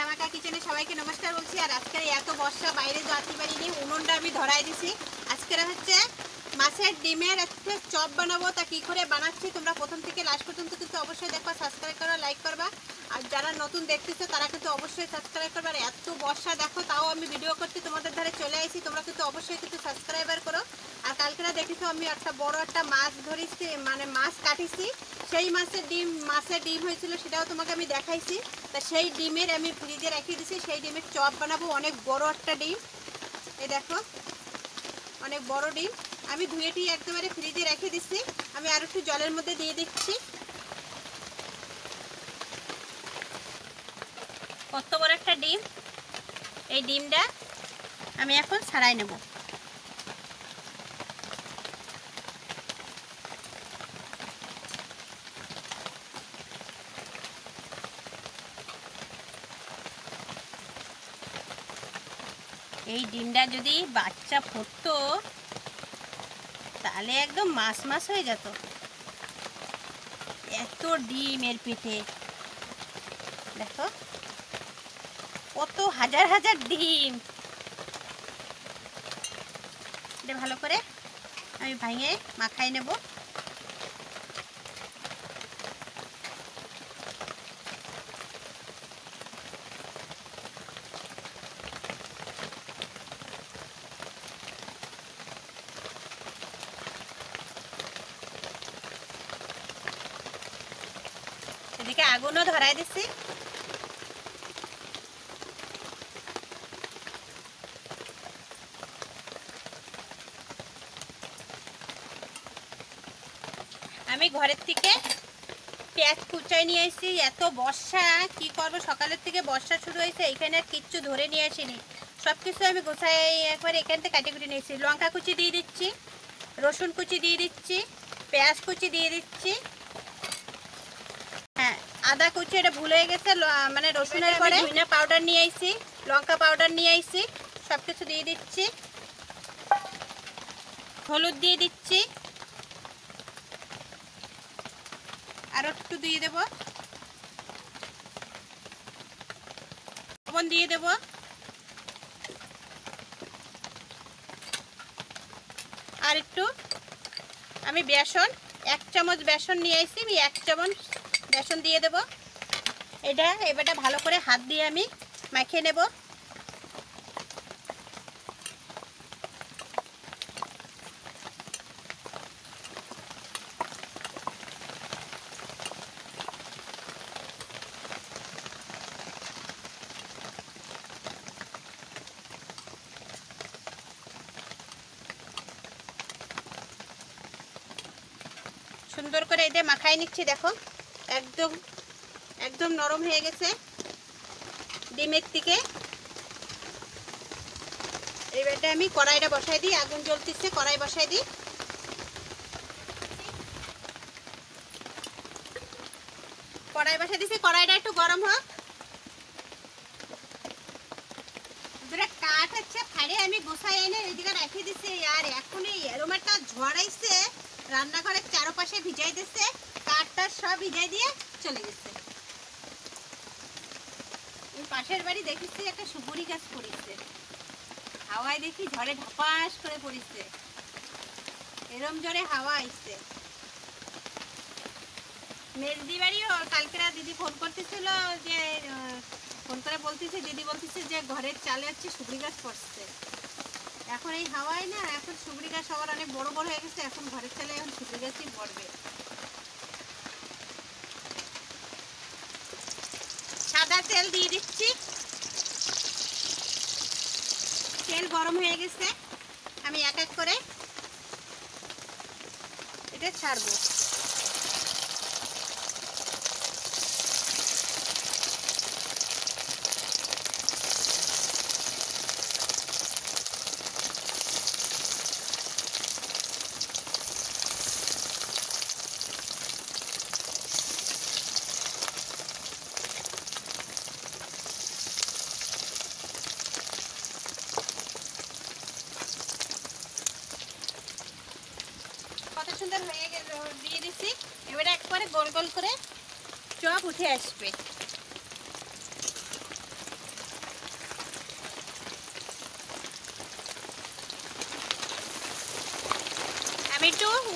ধামাকা কিচেনে সবাইকে নমস্কার বলছি। আর আজকের এত বর্ষা বাইরে যাতে পারিনি, উনুনটা আমি ধরাই দিছি। আজকের হচ্ছে মাছের ডিমের একটা চপ বানাবো। তা কী করে বানাচ্ছি তোমরা প্রথম থেকে লাস্ট পর্যন্ত কিন্তু অবশ্যই দেখবা, সাবস্ক্রাইব করবা, লাইক করবা। আর যারা নতুন দেখতেছো তারা কিন্তু অবশ্যই সাবস্ক্রাইব করবা। আর এত বর্ষা দেখো, তাও আমি ভিডিও করতে তোমাদের ধারে চলে আসি, তোমরা কিন্তু অবশ্যই কিন্তু সাবস্ক্রাইবার করো। আর কালকেরা দেখেছো আমি একটা বড় একটা মাছ ধরেছি, মানে মাছ কাটিছি, সেই মাছের ডিম হয়েছিল, সেটাও তোমাকে আমি দেখাইছি। তা সেই ডিমের আমি ফ্রিজে রেখে দিছি, সেই ডিমের চপ বানাবো। অনেক বড় একটা ডিম, এই দেখো অনেক বড় ডিম। আমি ধুয়েটি একেবারে ফ্রিজে রেখে দিচ্ছি। আমি আর একটু জলের মধ্যে দিয়ে দিচ্ছি। কত বড় একটা ডিম, এই ডিমটা আমি এখন ছাড়াই নেব। এই ডিমটা যদি বাচ্চা ফুটতো তাহলে একদম মাছ মাছ হয়ে যেত। এত ডিম এর পেটে, দেখো কত হাজার হাজার ডিম। এটা ভালো করে আমি ভেঙে মাখাই নেব। এদিকে আগুনও ধরাই দিচ্ছি। আমি ঘরের থেকে পেঁয়াজ কুচাই নিয়ে এসেছি। এত বর্ষা কি করব, সকালের থেকে বর্ষা শুরু হয়েছে, এখানে আর কিচ্ছু ধরে নিয়ে আসিনি। সব কিছু আমি গোছাই একবার এখান থেকে কাটি কুটি নিয়েছি। লঙ্কা কুচি দিয়ে দিচ্ছি, রসুন কুচি দিয়ে দিচ্ছি, পেঁয়াজ কুচি দিয়ে দিচ্ছি, হ্যাঁ আদা কুচি, এটা ভুল হয়ে গেছে, মানে রসুনের পরে ধনিয়া পাউডার নিয়ে আইছি, লঙ্কা পাউডার নিয়ে আইছি, সব কিছু দিয়ে দিচ্ছি। হলুদ দিয়ে দিচ্ছি, আর একটু দিয়ে দেব, লবণ দিয়ে দেব, আর একটু আমি বেসন 1 চামচ বেসন নিয়ে আসছি, আমি 1 চামচ বেসন দিয়ে দেব। এবারটা ভালো করে হাত দিয়ে আমি মাখিয়ে নেব। সুন্দর করে এটা মাখাই নিচ্ছি। দেখো একদম একদম নরম হয়ে গেছে ডিমের থেকে। এবারটা আমি কড়াইটা বসাই দিই, আগুন জ্বলতেছে, কড়াই বসাই দিই। কড়াই বসাই দিছি, কড়াইটা একটু গরম হোক। দুটা কাঠ হচ্ছে ফাড়ে আমি গোছাই এনে এইদিকে রেখে দিছি। আর এখন এই এরম একটা ঝড় আইছে, রান্নাঘরের চারপাশে ভিজাই দিচ্ছে, কাঠটা সব ভিজাই দিয়ে চলে গেছে। ওই পাশের বাড়ি দেখেছি একটা সুপুরি গাছ পড়েছে, হাওয়ায় দেখি ঝড়ে ধাপাস করে পড়েছে। এরম ঝড়ে হাওয়া আইছে। মেজদি বাড়িও কালকেরা দিদি ফোন করতেছিল, যে ফোন করে বলতেছে, দিদি বলতেছে যে ঘরের চালে হচ্ছে সুপুরি গাছ পড়ছে। এখন এই হাওয়ায় না, এখন সুপুরি গাছ সবার অনেক বড় বড় হয়ে গেছে, এখন ঘরের চালে এখন সুপুরি গাছই পড়বে। সাদা তেল দিয়ে দিচ্ছি, তেল গরম হয়ে গেছে, আমি এক এক করে এটা ছাড়বো। সুন্দর হয়ে গেল, দিয়ে দিচ্ছি। এবারে একবারে গোল গোল করে চপ উঠে আসবে।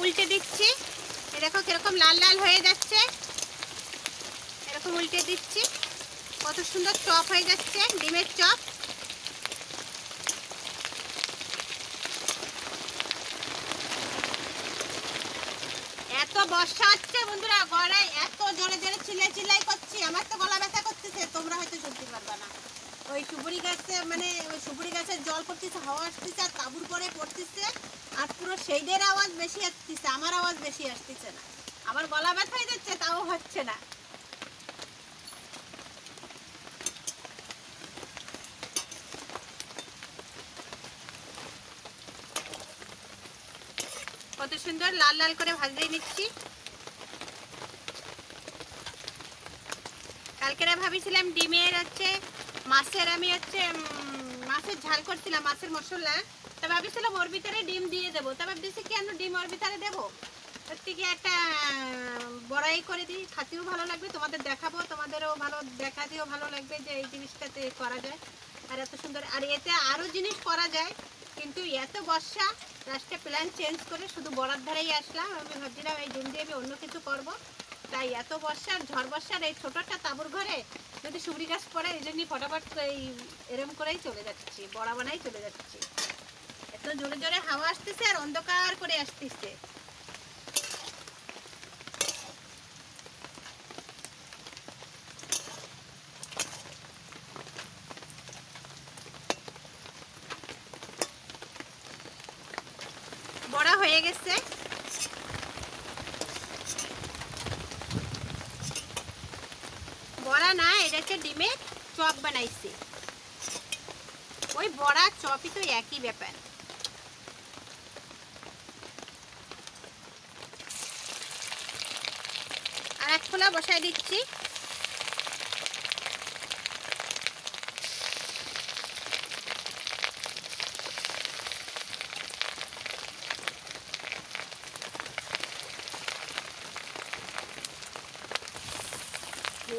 উল্টে দিচ্ছি, দেখো কিরকম লাল লাল হয়ে যাচ্ছে। এরকম উল্টে দিচ্ছি, কত সুন্দর চপ হয়ে যাচ্ছে, ডিমের চপ। এত বর্ষা হচ্ছে বন্ধুরা, গলায় এত জোরে জোরে চিল্লাই করছি, আমার তো গলা ব্যথা করতেছে, তোমরা হয়তো শুনতে পারবা না। ওই সুপুরি গাছে মানে ওই সুপুরি গাছের জল পড়তেছে, হাওয়া আসতেছে, আর তাঁবুর পরে পড়তেছে, আর পুরো সেইদের আওয়াজ বেশি আসতেছে, আমার আওয়াজ বেশি আসতেছে না। আমার গলা ব্যথা হয়ে যাচ্ছে, তাও হচ্ছে না। কত সুন্দর লাল লাল করে ভাজিয়ে নিচ্ছি। কালকেরা ভাবিছিলাম ডিমের হচ্ছে মাছের, আমি হচ্ছে মাছের ঝাল করছিলাম, মাছের মশলা। তা ভাবিছিলাম ওর ভিতরে ডিম দিয়ে দেবো, তা ভাবতেছি কেন ডিম ওর ভিতরে দেবো, ওর থেকে একটা বড়াই করে দিই, খাতেও ভালো লাগবে, তোমাদের দেখাবো, তোমাদেরও ভালো দেখাতেও ভালো লাগবে যে এই জিনিসটাতে করা যায়। আর এত সুন্দর, আর এতে আরও জিনিস করা যায়, কিন্তু এত বর্ষা, লাস্টে প্ল্যান চেঞ্জ করে শুধু বড়ার ধারেই আসলাম। আমি ভাবছিলাম এই ডিম দিয়ে আমি অন্য কিছু করবো, তাই এত বর্ষার ঝড় বর্ষার এই ছোট একটা তাঁবুর ঘরে যদি সুবরি গাছ পড়ে, এই জন্যই ফটাফট এই এরম করেই চলে যাচ্ছি, বড়া বানাই চলে যাচ্ছি। এত জোরে জোরে হাওয়া আসতেছে আর অন্ধকার করে আসতেছে। বড়া হয়ে গেছে। বড়া না, এটা হচ্ছে ডিমের চপ বানাইছি। ওই বড়া চপই তো একই ব্যাপার। আর এক খোলা বসাই দিচ্ছি।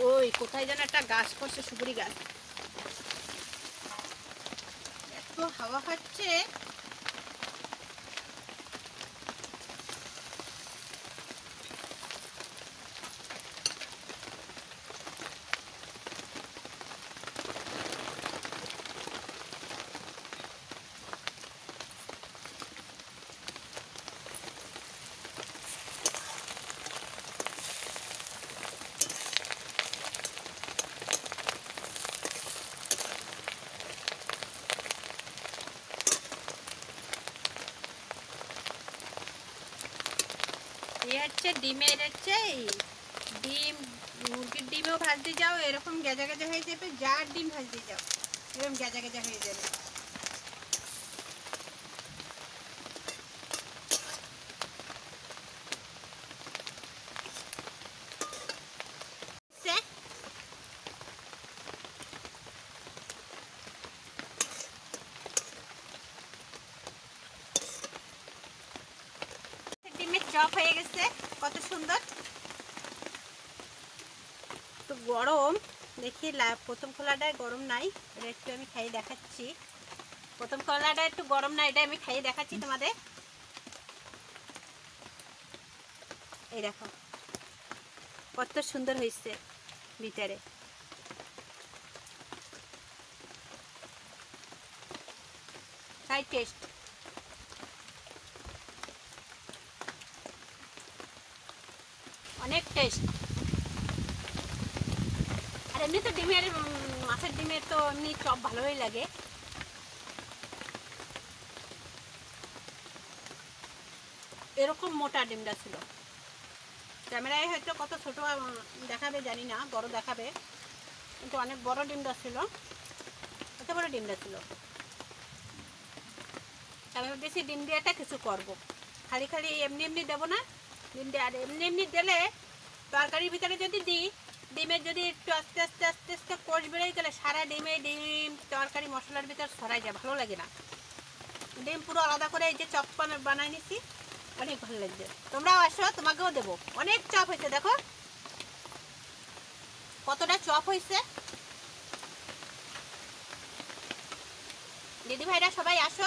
ওই কোথায় যেন একটা গাছ করছে, সুপুরি গাছ, এত হাওয়া খাচ্ছে। হচ্ছে ডিমের হচ্ছে ডিম, মুরগির ডিমও ভাজতে যাও এরকম গেজা গেজা হয়ে যাবে, যার ডিম ভাজতে যাও এরকম গেজা গেজা হয়ে যাবে। ডিমের চপ হয়ে গেছে, কত সুন্দর। তো গরম দেখি, প্রথম খোলাটায় গরম নাই, এটা একটু আমি খাইয়ে দেখাচ্ছি। প্রথম খোলাটা একটু গরম না, এটা আমি খাইয়ে দেখাচ্ছি তোমাদের। এই দেখো কত সুন্দর হয়েছে ভিতরে। তাই টেস্ট, অনেক টেস্ট। আর এমনি তো ডিমের মাছের ডিমের তো এমনি চপ ভালোই লাগে। এরকম মোটা ডিমটা ছিল, ক্যামেরায় হয়তো কত ছোট দেখাবে জানি না, বড় দেখাবে, কিন্তু অনেক বড় ডিমটা ছিল, এত বড় ডিমটা ছিল। আমি বেশি ডিম দিয়েটা কিছু করব, খালি খালি এমনি এমনি দেবো না ডিম দিয়ে। আর এমনি এমনি দিলে তরকারির ভিতরে যদি দিই, ডিমের যদি একটু আস্তে আস্তে আস্তে আস্তে কোষ বেড়ে গেলে সারা ডিম তরকারি মশলার ভিতর ছড়াই যায়, ভালো লাগে না। ডিম পুরো আলাদা করে এই যে চপ বানাই নিছি, অনেক ভালো লাগছে। তোমরাও আসো, তোমাকেও দেবো। অনেক চপ হয়েছে, দেখো কতটা চপ হয়েছে। দিদি ভাইরা সবাই আসো,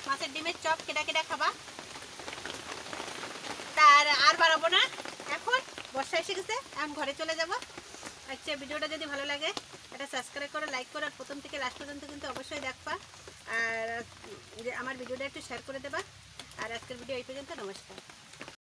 মাছের ডিমের চপ কেটা কেটা খাবা। আর আর বাড়াবো না, এখন বর্ষা এসে গেছে, এখন ঘরে চলে যাব। আচ্ছা, ভিডিওটা যদি ভালো লাগে এটা সাবস্ক্রাইব করো, লাইক করো, আর প্রথম থেকে লাস্ট পর্যন্ত কিন্তু অবশ্যই দেখবা। আর আমার ভিডিওটা একটু শেয়ার করে দেবা। আর আজকের ভিডিও এই পর্যন্ত, নমস্কার।